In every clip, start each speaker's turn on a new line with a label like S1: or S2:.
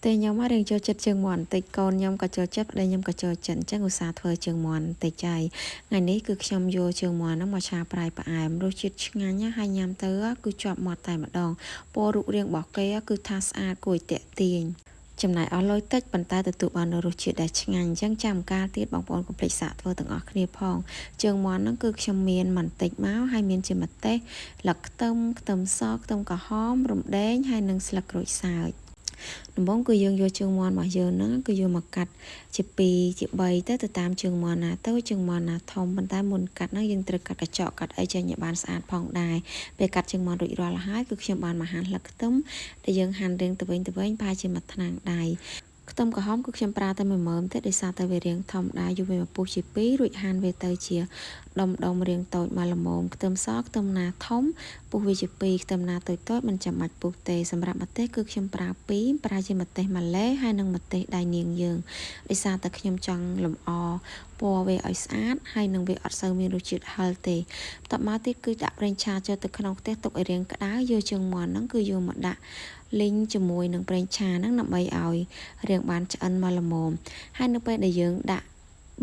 S1: តែខ្ញុំមករៀងចូលចិត្តជើងមាន់បន្តិចកូនខ្ញុំក៏ចូលចិត្តប្តីខ្ញុំក៏ចូលចិត្តអញ្ចឹងឧស្សាហ៍ធ្វើជើងមាន់បន្តិចចៃថ្ងៃនេះគឺខ្ញុំយកជើងមាន់ហ្នឹងមកឆាប្រៃផ្អែមរសជាតិឆ្ងាញ់ណាស់ហើយញ៉ាំទៅគឺជាប់មាត់តែម្ដងពណ៌រូបរាងរបស់គេគឺថាស្អាតគួរឲ្យទាក់ទាញចំណាយអស់លុយតិចប៉ុន្តែទទួលបាននូវរសជាតិដែលឆ្ងាញ់អញ្ចឹងចាំកាលទៀតបងប្អូនកុំភ្លេចសាកធ្វើទាំងអស់គ្នាផងជើងមាន់ហ្នឹងគឺខ្ញុំមានបន្តិចមកហើយមានជាម្ទេសស្លឹកខ្ទឹមខ្ទឹមសខ្ទឹមក្រហមរំដេងហើយនិងស្លឹកក្រូចសើចដំបូងគឺយើងយកជើងមាន់របស់យើងហ្នឹងគឺយកមកកាត់ជា2ជា3ទៅតាមជើងមាន់ណាទៅជើងមាន់ណាធំប៉ុន្តែមុនកាត់ហ្នឹងយើងត្រូវកាត់កញ្ចក់កាត់អីចេញឲ្យបានស្អាតផងដែរពេលកាត់ជើងមាន់រួចរាល់ហើយគឺខ្ញុំបានមកហាន់ស្លឹកខ្ទឹមដែលយើងហាន់រៀងទៅវិញប្រហែលជាមួយថ្នាំងដៃខ្ទឹមក្រហមគឺខ្ញុំប្រើតែ1មើមទេដោយសារតែវារាងធម្មតាយកវាមកពុះជា2រួចហាន់វាទៅជាដុំរាងតូចមកល្មមខ្ទឹមសខ្ទឹមណាធំពុះវាជា2ខ្ទឹមណាតូចមិនចាំបាច់ពុះទេសម្រាប់ម្ទេសគឺខ្ញុំប្រើ2ប្រើជាម្ទេសម៉ាឡេហើយនិងម្ទេសដៃនាងយើងដោយសារតែខ្ញុំចង់លម្អពណ៌វាឲ្យស្អាតហើយនឹងវាអត់សូវមានរសជាតិហឹរទេបន្ទាប់មកទៀតគឺដាក់ប្រេងឆាចូលទៅក្នុងខ្ទះទុកឲ្យរាងក្តៅយកជើងមាន់ហ្នឹងគឺយកមកដាក់លីងជាមួយនឹងប្រេងឆាហ្នឹងដើម្បីឲ្យរាងបានឆ្អិនមកល្មមហើយនៅពេលដែលយើងដាក់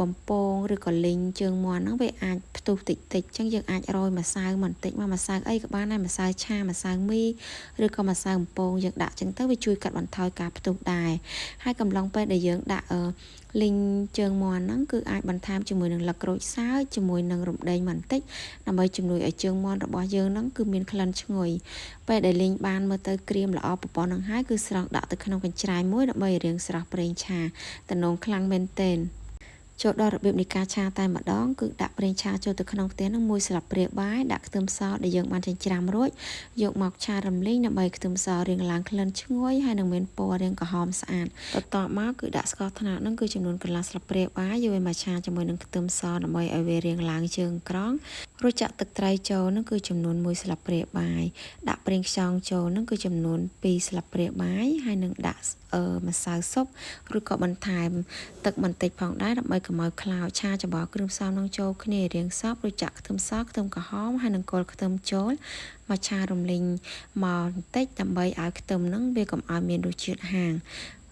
S1: បំពងឬក៏លីងជើងមាន់ហ្នឹងវាអាចផ្ទុះតិចអញ្ចឹងយើងអាចរោយម្សៅបន្តិចមកម្សៅអីក៏បានដែរម្សៅឆាម្សៅមីឬក៏ម្សៅបំពងយើងដាក់អញ្ចឹងទៅវាជួយកាត់បន្ថយការផ្ទុះដែរហើយកំឡុងពេលដែលយើងដាក់លីងជើងមាន់ហ្នឹងគឺអាចបន្ថែមជាមួយនឹងលឹកក្រូចសើចជាមួយនឹងរំដេងបន្តិចដើម្បីជំនួយឲ្យជើងមាន់របស់យើងហ្នឹងគឺមានក្លិនឈ្ងុយពេលដែលលីងបានមើលទៅក្រៀមល្អប្រព័ន្ធហ្នឹងហើយគឺស្រង់ដាក់ទៅក្នុងកញ្ច្រែងមួយដើម្បីរៀងស្រស់ប្រេងឆាតំណងខ្លាំងមែនទែនចូលដល់របៀបនៃការឆាតែម្ដងគឺដាក់ប្រេងឆាចូលទៅក្នុងខ្ទះនឹង1ស្លាបព្រាបាយដាក់ខ្ទឹមសដែលយើងបានចិញ្ច្រាំរួចយកមកឆារំលីងដើម្បីខ្ទឹមសរាងឡើងក្លិនឈ្ងុយហើយនឹងមានពណ៌រាងក្រហមស្អាតបន្តមកគឺដាក់ស្ករត្នោតនឹងគឺចំនួនកន្លះស្លាបព្រាបាយយកវាមកឆាជាមួយនឹងខ្ទឹមសដើម្បីឲ្យវារាងឡើងជើងក្រងរួចចាក់ទឹកត្រីចូលនឹងគឺចំនួន1ស្លាបព្រាបាយដាក់ប្រេងខ្យងចូលនឹងគឺចំនួន2ស្លាបព្រាបាយហើយនឹងដាក់ម្សៅស៊ុបឬក៏បន្ថែមទឹកបន្តិចផងដែរដើម្បីកុំឲ្យខ្លោចឆាច្បល់គ្រឿងផ្សំនឹងចូលគ្នារាងសព្វរួចចាក់ខ្ទឹមសខ្ទឹមក្រហមហើយនឹងគល់ខ្ទឹមចូលមកឆារំលីងមកបន្តិចដើម្បីឲ្យខ្ទឹមហ្នឹងវាកុំឲ្យមានរសជាតិហាង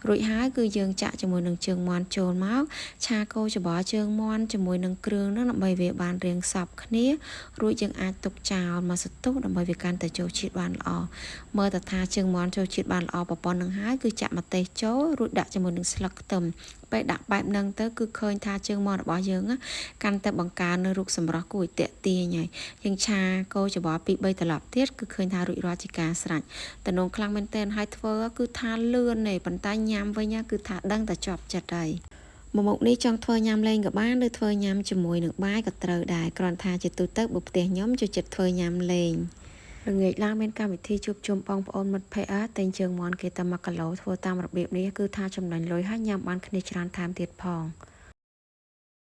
S1: រួចហើយគឺយើងចាក់ជាមួយនឹងជើងមាន់ចូលមកឆាកូរច្បល់ជើងមាន់ជាមួយនឹងគ្រឿងហ្នឹងដើម្បីវាបានរាងសព្វគ្នារួចយើងអាចទុកចោលមកសន្ទុះដើម្បីវាកាន់តែចូលជាតិបានល្អមើលទៅថាជើងមាន់ចូលជាតិបានល្អប្រព័ន្ធនឹងហើយគឺចាក់ម្ទេសចូលរួចដាក់ជាមួយនឹងស្លឹកខ្ទឹមពេលដាក់បែបហ្នឹងទៅគឺឃើញថាជើងមាន់របស់យើងកាន់តែបង្កើននៅរូបសម្រស់គួរឲ្យទាក់ទាញហើយយើងឆាកូរច្បល់2-3ត្រឡប់ទៀតគឺឃើញថារួចរាល់ជាការស្រេចតំណងខ្លាំងមែនទែនហើយធ្វើគឺថាលឿនទេប៉ុន្តែញ៉ាំវិញគឺថាដឹងតែជាប់ចិត្តហើយមុខនេះចង់ធ្វើញ៉ាំលេងក៏បានឬធ្វើញ៉ាំជាមួយនឹងបាយក៏ត្រូវដែរគ្រាន់ថាជាទូទៅបើផ្ទះខ្ញុំចូលចិត្តធ្វើញ៉ាំលេងល្ងាចឡើងមានកម្មវិធីជួបជុំបងប្អូនមិត្តភ័ក្តិតែជើងមាន់គេតែ1គីឡូធ្វើតាមរបៀបនេះគឺថាចំណេញលុយហើយញ៉ាំបានគ្នាច្រើនថែមទៀតផង